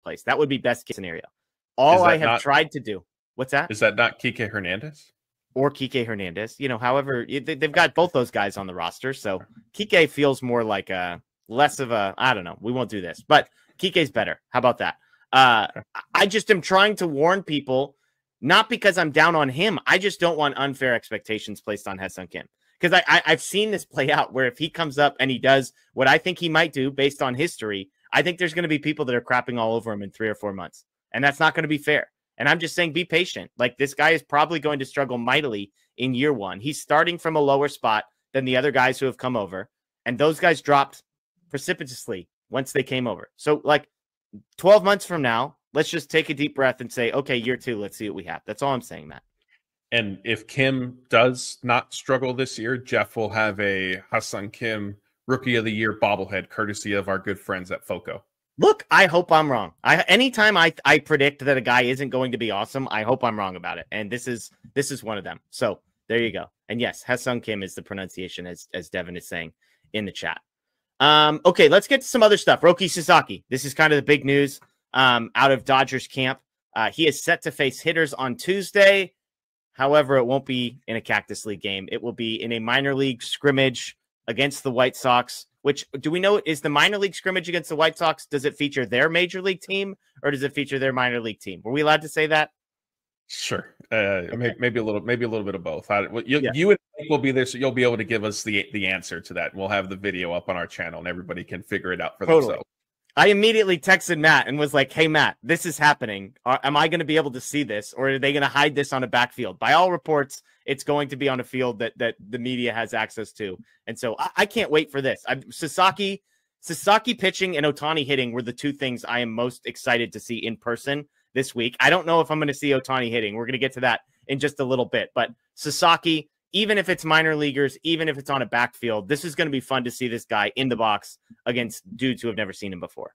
place. That would be best case scenario. All I have tried to do. What's that? Is that not Kike Hernandez? Or Kike Hernandez? You know, however, they've got both those guys on the roster. So Kike feels more like less of a, I don't know. We won't do this, but Kike's better. How about that? I just am trying to warn people, not because I'm down on him. I just don't want unfair expectations placed on Ha-Seong Kim. Because I've seen this play out where if he comes up and he does what I think he might do based on history, I think there's going to be people that are crapping all over him in 3 or 4 months. And that's not going to be fair. And I'm just saying, be patient. Like, this guy is probably going to struggle mightily in year one. He's starting from a lower spot than the other guys who have come over. And those guys dropped precipitously once they came over. So, like, 12 months from now, let's just take a deep breath and say, okay, year 2, let's see what we have. That's all I'm saying, Matt. And if Kim does not struggle this year, Jeff will have a Ha-Seong Kim Rookie of the Year bobblehead, courtesy of our good friends at FOCO. Look, I hope I'm wrong. Anytime I predict that a guy isn't going to be awesome, I hope I'm wrong about it. And this is one of them. So there you go. And yes, Ha-Seong Kim is the pronunciation, as Devin is saying in the chat. Okay, let's get to some other stuff. Roki Sasaki. This is kind of the big news out of Dodgers camp. He is set to face hitters on Tuesday. However, it won't be in a Cactus League game. It will be in a minor league scrimmage against the White Sox, which, do we know, is the minor league scrimmage against the White Sox, does it feature their major league team or does it feature their minor league team? Were we allowed to say that? Sure. Okay. Maybe a little bit of both. You and Mike will be there, so you'll be able to give us the answer to that. We'll have the video up on our channel and everybody can figure it out for themselves. I immediately texted Matt and was like, hey, Matt, this is happening. Am I going to be able to see this, or are they going to hide this on a backfield? By all reports, it's going to be on a field that the media has access to. And so I can't wait for this. Sasaki pitching and Ohtani hitting were the two things I am most excited to see in person this week. I don't know if I'm going to see Ohtani hitting. We're going to get to that in just a little bit. But Sasaki, even if it's minor leaguers, even if it's on a backfield, this is going to be fun to see this guy in the box against dudes who have never seen him before.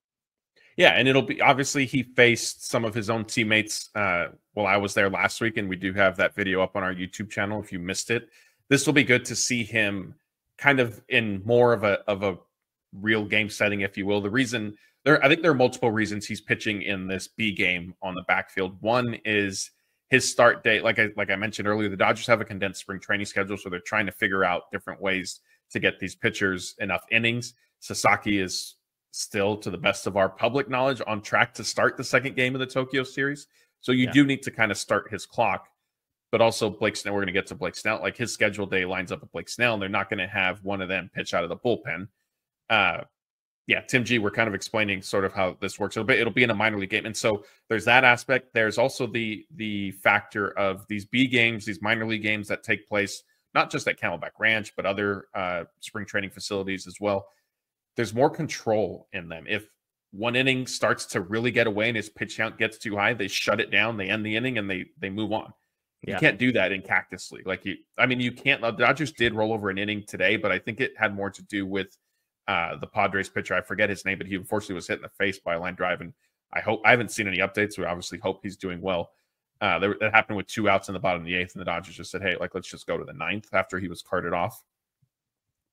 Yeah, and it'll be, obviously he faced some of his own teammates while I was there last week, and we do have that video up on our YouTube channel if you missed it. This will be good to see him kind of in more of a real game setting, if you will. The reason I think there are multiple reasons he's pitching in this B game on the backfield. One is his start date. Like I mentioned earlier, the Dodgers have a condensed spring training schedule, so they're trying to figure out different ways to get these pitchers enough innings. Sasaki is still, to the best of our public knowledge, on track to start the second game of the Tokyo series. So you do need to kind of start his clock. But also Blake Snell, we're going to get to Blake Snell. Like, his scheduled day lines up with Blake Snell, and they're not going to have one of them pitch out of the bullpen. Yeah, Tim G, we're kind of explaining sort of how this works. It'll be in a minor league game. And so there's that aspect. There's also the factor of these B games, these minor league games that take place, not just at Camelback Ranch, but other spring training facilities as well. There's more control in them. If one inning starts to really get away and his pitch count gets too high, they shut it down, they end the inning, and they move on. You can't do that in Cactus League. You can't. The Dodgers did roll over an inning today, but I think it had more to do with the Padres pitcher. I forget his name, but he unfortunately was hit in the face by a line drive. And I haven't seen any updates. We obviously hope he's doing well. That happened with 2 outs in the bottom of the 8th, and the Dodgers just said, hey, let's just go to the 9th after he was carted off.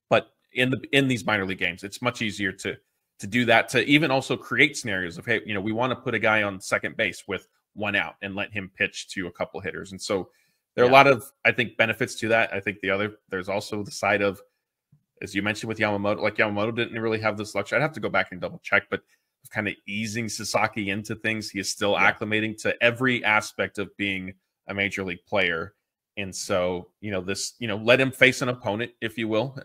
But in these minor league games, it's much easier to do that, to even also create scenarios of, hey, we want to put a guy on second base with 1 out and let him pitch to a couple hitters. And so there are a lot of, I think, benefits to that. I think there's also the side of, as you mentioned with Yamamoto, Yamamoto didn't really have this luxury. I'd have to go back and double check, but kind of easing Sasaki into things. He is still acclimating to every aspect of being a major league player. And so, let him face an opponent, if you will.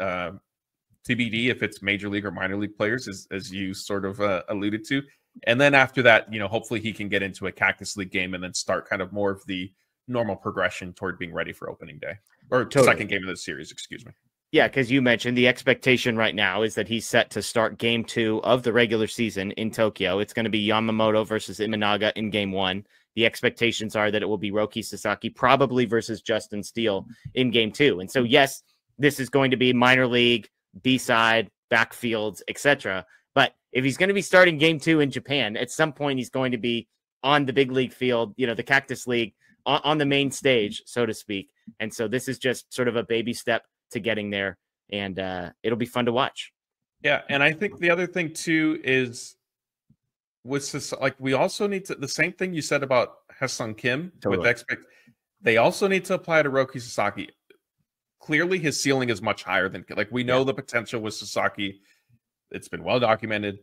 TBD if it's major league or minor league players, as you sort of alluded to. And then after that, hopefully he can get into a Cactus League game and then start kind of more of the normal progression toward being ready for opening day, or second game of the series, excuse me. Yeah, because you mentioned the expectation right now is that he's set to start game 2 of the regular season in Tokyo. It's going to be Yamamoto versus Imanaga in game 1. The expectations are that it will be Roki Sasaki probably versus Justin Steele in game 2. And so, yes, this is going to be minor league, B-side, backfields, etc. But if he's going to be starting game 2 in Japan, at some point he's going to be on the big league field, the Cactus League, on the main stage, so to speak. And so this is just sort of a baby step to getting there, and it'll be fun to watch. Yeah, and I think the other thing too is like we also need to, the same thing you said about Ha-Seong Kim Totally. with they also need to apply to Roki Sasaki. Clearly his ceiling is much higher than, like, we know the potential with Sasaki. It's been well documented.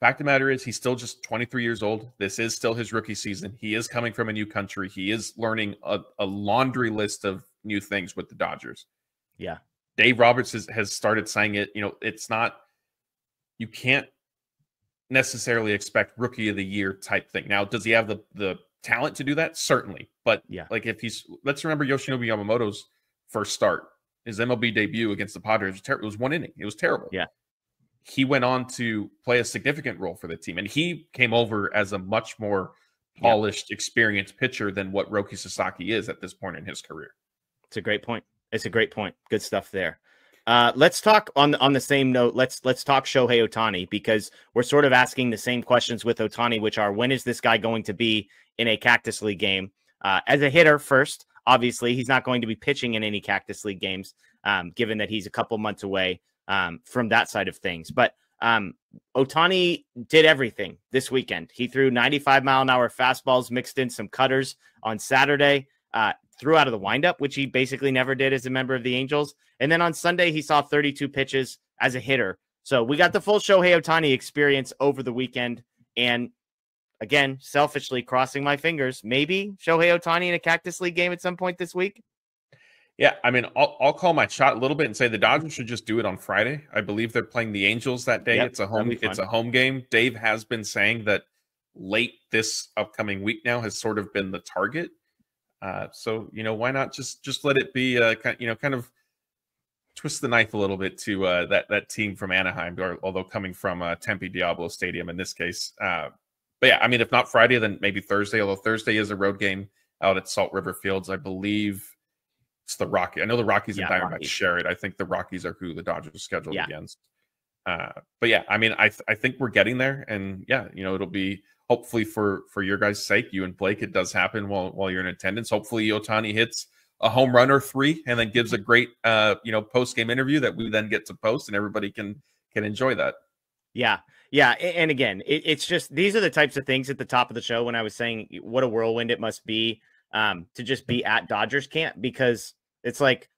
Fact of the matter is, he's still just 23 years old. This is still his rookie season. He is coming from a new country. He is learning a laundry list of new things with the Dodgers. Yeah. Dave Roberts has started saying it. You know, it's not, you can't necessarily expect rookie of the year type thing. Now, does he have the talent to do that? Certainly. But like, if let's remember Yoshinobu Yamamoto's first start, his MLB debut against the Padres. It was 1 inning. It was terrible. Yeah. He went on to play a significant role for the team, and he came over as a much more polished, experienced pitcher than what Roki Sasaki is at this point in his career. It's a great point. It's a great point. Good stuff there. Let's talk on the same note. Let's talk Shohei Ohtani, because we're sort of asking the same questions with Ohtani, which are, when is this guy going to be in a Cactus League game? As a hitter first, obviously, he's not going to be pitching in any Cactus League games, given that he's a couple months away from that side of things. But Ohtani did everything this weekend. He threw 95-mile-an-hour fastballs, mixed in some cutters on Saturday, threw out of the windup, which he basically never did as a member of the Angels. And then on Sunday, he saw 32 pitches as a hitter. So we got the full Shohei Ohtani experience over the weekend. And again, selfishly crossing my fingers, maybe Shohei Ohtani in a Cactus League game at some point this week. Yeah, I mean, I'll call my shot a little bit and say the Dodgers should just do it on Friday. I believe they're playing the Angels that day. Yep, it's a home game. Dave has been saying that late this upcoming week now has sort of been the target. So, you know, why not just let it be, kind of twist the knife a little bit to that team from Anaheim, although coming from Tempe Diablo Stadium in this case. But yeah, I mean, if not Friday, then maybe Thursday, although Thursday is a road game out at Salt River Fields. I believe it's the Rockies. I know the Rockies and Diamondbacks share it. I think the Rockies are who the Dodgers are scheduled against. But yeah, I mean, I think we're getting there, and yeah, you know, it'll be hopefully for your guys' sake, you and Blake, it does happen while you're in attendance. Hopefully Ohtani hits a home run or 3 and then gives a great post-game interview that we then get to post, and everybody can enjoy that. Yeah. Yeah. And again, it's just, these are the types of things at the top of the show when I was saying what a whirlwind it must be to just be at Dodgers camp, because it's like,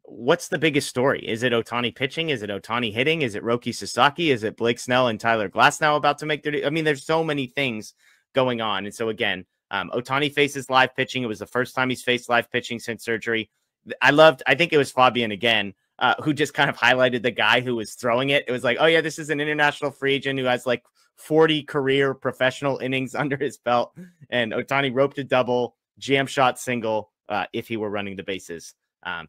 what's the biggest story? Is it Ohtani pitching? Is it Ohtani hitting? Is it Roki Sasaki? Is it Blake Snell and Tyler Glasnow about to make their, I mean, there's so many things going on. And so again, Ohtani faces live pitching. It was the first time he's faced live pitching since surgery. I think it was Fabian again, who just kind of highlighted the guy who was throwing it. It was like, oh yeah, this is an international free agent who has like 40 career professional innings under his belt. And Ohtani roped a double, jam shot single if he were running the bases.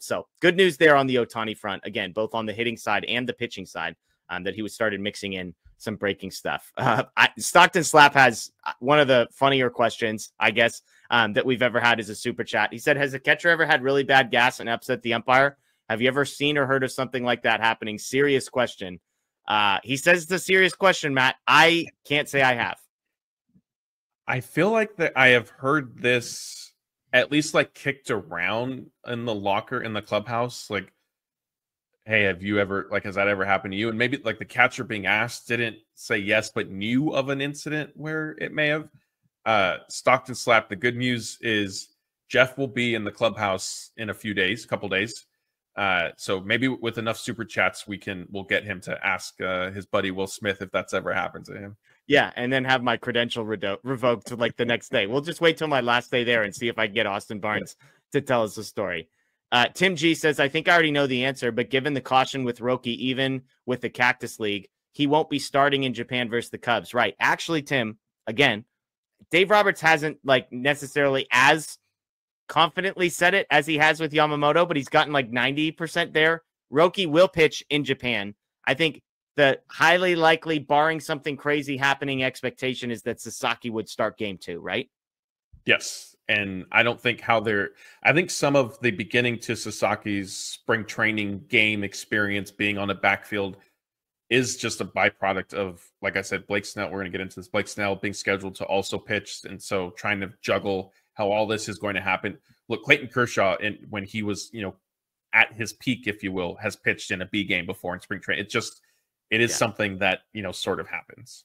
So good news there on the Ohtani front, again, both on the hitting side and the pitching side, that he was started mixing in some breaking stuff. Stockton Slap has one of the funnier questions, I guess, that we've ever had as a super chat. He said, has a catcher ever had really bad gas and upset the umpire? Have you ever seen or heard of something like that happening? Serious question. He says it's a serious question, Matt. I can't say I have. I feel like that I have heard this at least like kicked around in the locker in the clubhouse. Like, hey, have you ever, like, has that ever happened to you? And maybe like the catcher being asked didn't say yes, but knew of an incident where it may have. Stockton Slap, the good news is Jeff will be in the clubhouse in a couple days. So maybe with enough super chats, we'll get him to ask his buddy Will Smith if that's ever happened to him. Yeah, and then have my credential revoked like the next day. We'll just wait till my last day there and see if I can get Austin Barnes to tell us the story. Tim G says, I think I already know the answer, but given the caution with Roki, even with the Cactus League, he won't be starting in Japan versus the Cubs. Right. Actually, Tim, again, Dave Roberts hasn't like necessarily as confidently said it as he has with Yamamoto, but he's gotten like 90% there. Roki will pitch in Japan. I think the highly likely, barring something crazy happening, expectation is that Sasaki would start game 2, right? Yes. And I don't think I think some of the beginning to Sasaki's spring training game experience being on the backfield is just a byproduct of, like I said, Blake Snell. We're going to get into this. Blake Snell being scheduled to also pitch. And so trying to juggle how all this is going to happen. Look, Clayton Kershaw, when he was, at his peak, if you will, has pitched in a B game before in spring training. It is something that, sort of happens.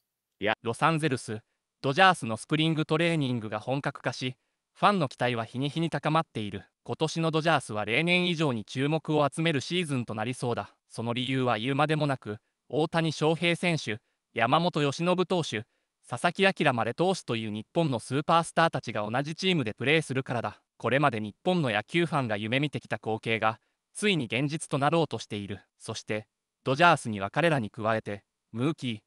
ロサンゼルス、ドジャースのスプリングトレーニングが本格化し、ファンの期待は日に日に高まっている。今年のドジャースは例年以上に注目を集めるシーズンとなりそうだ。その理由は言うまでもなく、大谷翔平選手、山本由伸投手、佐々木朗まで投手という日本のスーパースターたちが同じチームでプレーするからだ。これまで日本の野球ファンが夢見てきた光景が、ついに現実となろうとしている。そして、ドジャースには彼らに加えて、ムーキー、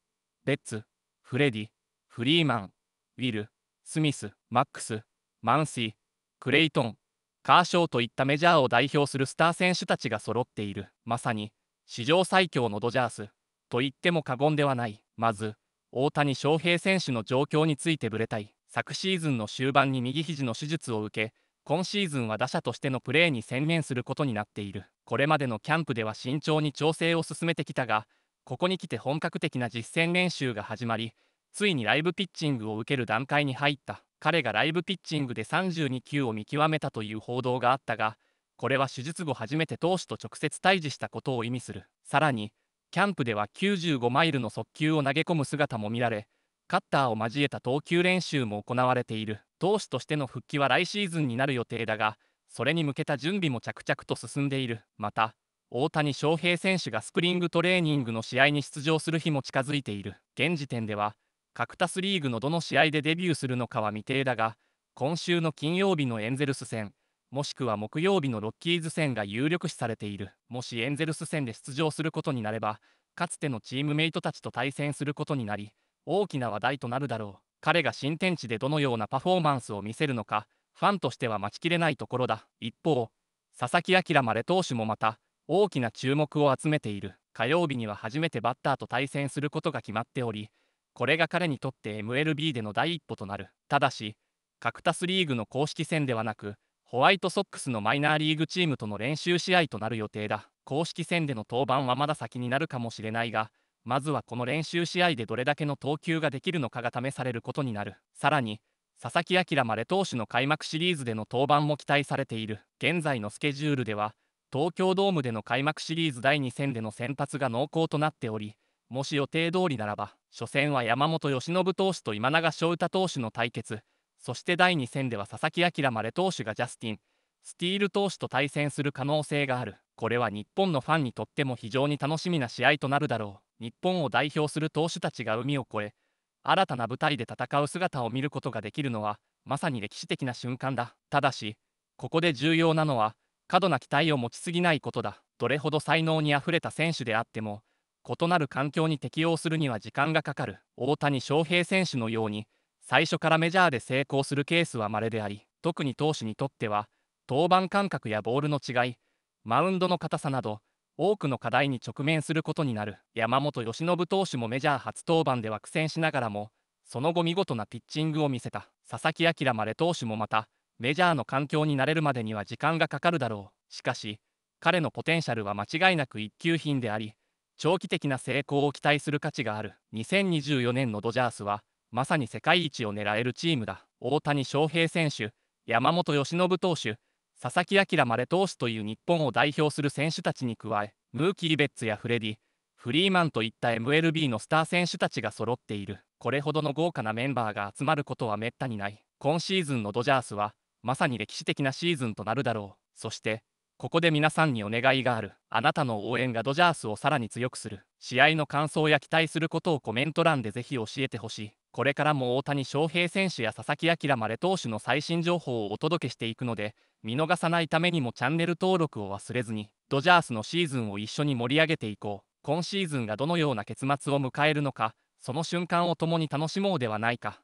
ベッツ、フレディ、フリーマン、ウィル、スミス、マックス、マンシー、クレイトン、カーショーといったメジャーを代表するスター選手たちが揃っている。まさに、史上最強のドジャース、と言っても過言ではない。まず、大谷翔平選手の状況について触れたい。昨シーズンの終盤に右肘の手術を受け、今シーズンは打者としてのプレーに専念することになっている。これまでのキャンプでは慎重に調整を進めてきたが、ここに来て本格的な実戦練習が始まり、ついにライブピッチングを受ける段階に入った。彼がライブピッチングで32球を見極めたという報道があったが、これは手術後初めて投手と直接対峙したことを意味する。さらに、キャンプでは95マイルの速球を投げ込む姿も見られ、カッターを交えた投球練習も行われている。投手としての復帰は来シーズンになる予定だが、それに向けた準備も着々と進んでいる。また、大谷翔平選手がスプリングトレーニングの試合に出場する日も近づいている。現時点では、カクタスリーグのどの試合でデビューするのかは未定だが、今週の金曜日のエンゼルス戦、もしくは木曜日のロッキーズ戦が有力視されている。もしエンゼルス戦で出場することになれば、かつてのチームメイトたちと対戦することになり、大きな話題となるだろう。彼が新天地でどのようなパフォーマンスを見せるのか、ファンとしては待ちきれないところだ。一方、佐々木朗まで投手もまた、大きな注目を集めている。火曜日には初めてバッターと対戦することが決まっており、これが彼にとって MLB での第一歩となる。ただし、カクタスリーグの公式戦ではなく、ホワイトソックスのマイナーリーグチームとの練習試合となる予定だ。公式戦での登板はまだ先になるかもしれないが、まずはこの練習試合でどれだけの投球ができるのかが試されることになる。さらに、佐々木朗まで投手の開幕シリーズでの登板も期待されている。現在のスケジュールでは、東京ドームでの開幕シリーズ第2戦での先発が濃厚となっており、もし予定通りならば、初戦は山本由伸投手と今永昇太投手の対決、そして第2戦では佐々木朗まで投手がジャスティン・スティール投手と対戦する可能性がある。これは日本のファンにとっても非常に楽しみな試合となるだろう。日本を代表する投手たちが海を越え、新たな舞台で戦う姿を見ることができるのは、まさに歴史的な瞬間だ。ただし、ここで重要なのは、過度な期待を持ちすぎないことだ。どれほど才能にあふれた選手であっても、異なる環境に適応するには時間がかかる。大谷翔平選手のように、最初からメジャーで成功するケースは稀であり、特に投手にとっては、登板間隔やボールの違い、マウンドの硬さなど、多くの課題に直面することになる。山本由伸投手もメジャー初登板では苦戦しながらも、その後見事なピッチングを見せた。佐々木朗まで投手もまた、メジャーの環境に慣れるまでには時間がかかるだろう。しかし、彼のポテンシャルは間違いなく一級品であり、長期的な成功を期待する価値がある。2024年のドジャースは、まさに世界一を狙えるチームだ。大谷翔平選手、山本由伸投手、佐々木朗まで投手という日本を代表する選手たちに加え、ムーキー・ベッツやフレディ、フリーマンといった MLB のスター選手たちが揃っている。これほどの豪華なメンバーが集まることはめったにない。今シーズンのドジャースは、まさに歴史的なシーズンとなるだろう。そして、ここで皆さんにお願いがある。あなたの応援がドジャースをさらに強くする。試合の感想や期待することをコメント欄でぜひ教えてほしい。これからも大谷翔平選手や佐々木朗まで投手の最新情報をお届けしていくので、見逃さないためにもチャンネル登録を忘れずに、ドジャースのシーズンを一緒に盛り上げていこう。今シーズンがどのような結末を迎えるのか、その瞬間を共に楽しもうではないか。